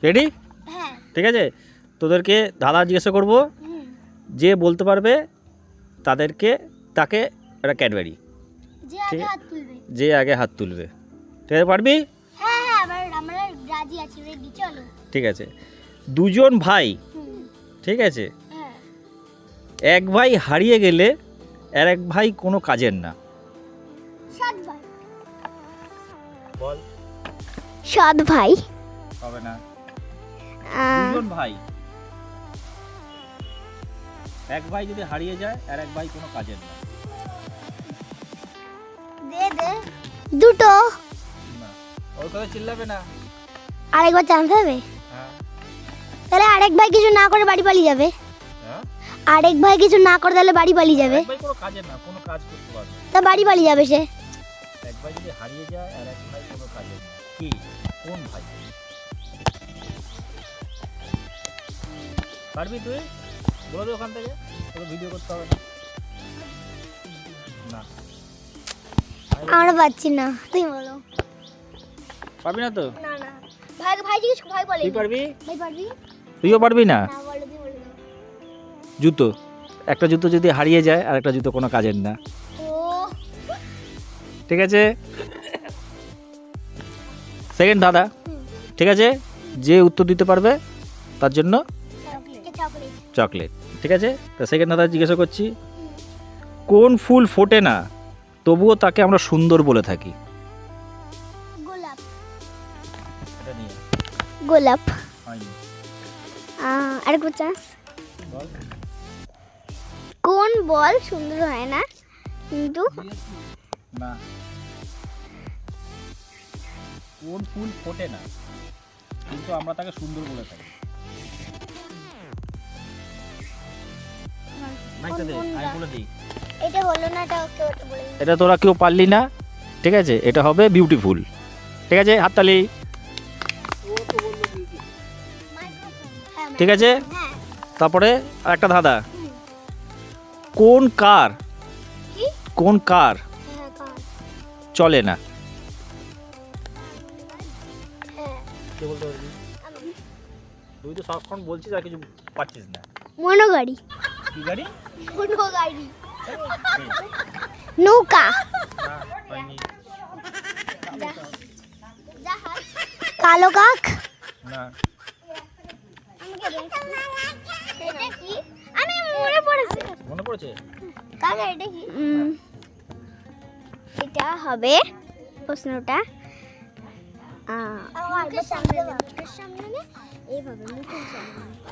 Ready? হ্যাঁ। ঠিক আছে, তোদেরকে ধাঁধা জিজ্ঞাসা করবো, যে বলতে পারবে তাকে একটা ক্যাডবেরি, যে আগে হাত তুলবে। ঠিক আছে, পারবি? হ্যাঁ, আমরা রাজি আছি, রেডি, চলো। ঠিক আছে, দুজন ভাই, ঠিক আছে, এক ভাই হারিয়ে গেলে আর এক ভাই কোনো কাজের না। সৎ ভাই। বল। সৎ ভাই হবে না। দুজন ভাই, এক ভাই যদি হারিয়ে যায় আর এক ভাই কোনো কাজের না। দে দুটো। না, ওর কথা চিল্লাবে না। আরেকবার চান্স হবে? হ্যাঁ। তাহলে আরেক ভাই কিছু না করে বাড়ি পালিয়ে যাবে। হ্যাঁ, আরেক ভাই কিছু না করে তাহলে বাড়ি পালিয়ে যাবে। এক ভাই কোনো কাজের না, কোনো কাজ করতে পারবে না। তা বাড়ি পালিয়ে যাবে সে। এক ভাই যদি হারিয়ে যায় আর এক ভাই কোনো কাজের না, কি, কোন ভাই? পারবি তুই? বলে দে ওখান থেকে, তোকে ভিডিও করতে হবে না। না, আমরা পাচ্ছি না, তুই বলো। পারবি না তো? না না, ভাই জিজ্ঞেস, ভাই বলে। তুই পারবি? ভাই পারবি? তুইও পারবি না? না, বলো, তুই বলে দাও। জুতো, একটা জুতো যদি হারিয়ে যায় আর একটা জুতো কোনো কাজের না। ও, ঠিক আছে, সেকেন্ড দাদা। ঠিক আছে, যে উত্তর দিতে পারবে তার জন্য চকলেট। চকলেট। ঠিক আছে, তা সেকেন্ড দাদা জিজ্ঞাসা করছি, কোন ফুল ফোটে না তবুও তাকে আমরা সুন্দর বলে থাকি? গোলাপ। এটা নিয়ে গোলাপ। হয়নি। আরেকবার চান্স। বল। কোন বল সুন্দর হয় না কিন্তু না, কোন ফুল ফোটে না কিন্তু আমরা তাকে সুন্দর বলে থাকি? মাইকটা দে, আমি বলে দিই। এটা হলো না, এটা ওকে ওটা বলে দিই। এটা তোরা কেউ পারলি না। ঠিক আছে, এটা হবে বিউটিফুল। ঠিক আছে, হাততালি। হ্যাঁ, ঠিক আছে, হ্যাঁ। তারপরে আরেকটা ধাঁধা, কোন কার, কি? কোন কার হ্যাঁ, কার। চলে না? হ্যাঁ, কে বলতে পারবি? তুই তো সবক্ষণ বলছিস আর কিছু পাচ্ছিস না। মনোগাড়ি। কি গাড়ি? মনোগাড়ি। নৌকা। না, হয়নি। কালো কাক। না, এটা কি? আমি মনে পড়েছে। মনে পড়েছে? কাকা এটা কি? এটা হবে প্রশ্নটা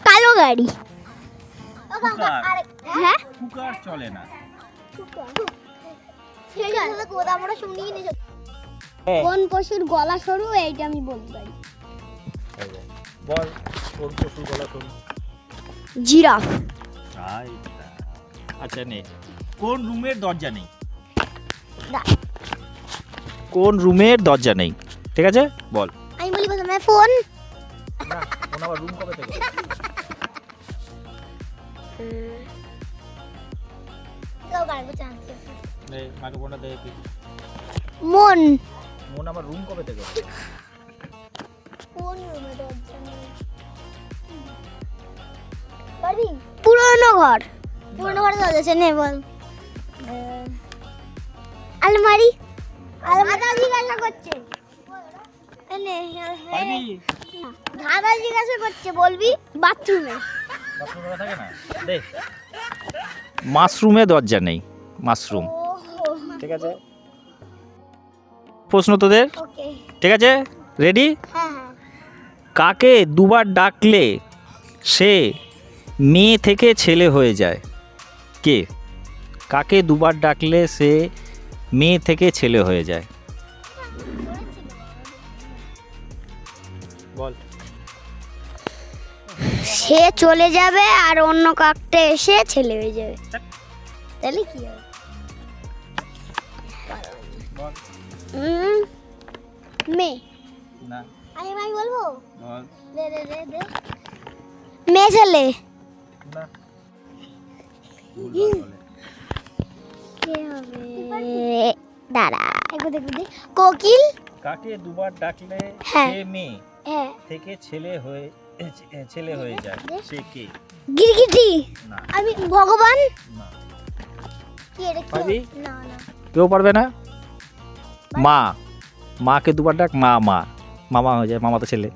কালো গাড়ি। হ্যাঁ, কুকার চলে না। কোন পশুর গলা সরু এইটা আমি বলতে পারি। বল, কোন পশুর গলা সরু? জিরাফ। আচ্ছা নে, কোন রুমের দরজা নেই? না। কোন রুমের দরজা নেই? ঠিক আছে, বল। আমি বলি প্রথমে ফোন। না, কোন আবার রুম কবে থেকে? নে, মাইক্রোফোনটা দে কি? মন। মন আবার রুম কবে থেকে? কোন রুমে দরজা নেই? পারবি? পুরনো ঘর। পুরনো ঘরে দরজা আছে, নে বল। আলমারি। আলমারি জিজ্ঞাসা করছে। নে, পারবি? দাদা জিজ্ঞাসা করছে, বলবি? বাথরুমে। বাথরুমে থাকে না? দে। মাশরুমে দরজা নেই, মাশরুম। ঠিক আছে, প্রশ্ন তোদের। ওকে। ঠিক আছে, রেডি? হ্যাঁ হ্যাঁ। কাকে দুবার ডাকলে সে মেয়ে থেকে ছেলে হয়ে যায়? কে? কাকে দুবার ডাকলে সে মেয়ে থেকে ছেলে হয়ে যায়? বল। সে চলে যাবে আর অন্য কাকটা এসে ছেলে হয়ে যাবে, তাহলে কি হবে? বল। মেয়ে। না। আমি বলবো? বল। দে মেয়ে ছেলে। না। কে হবে? দাঁড়া, একটু দেখবি। কোকিল। কাকে দুবার ডাকলে হ্যাঁ। সে মেয়ে হ্যাঁ থেকে ছেলে হয়ে যায় সে কে? গিরগিটি। না আমি ভগবান। না কি এটা কি? পারবি? না না কেউ পারবে না। মা, মাকে দুবার ডাক, মা মা মামা হয়ে যায়, মামা তো ছেলে,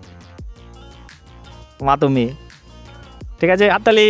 মা তো মেয়ে। ঠিক আছে, হাততালি।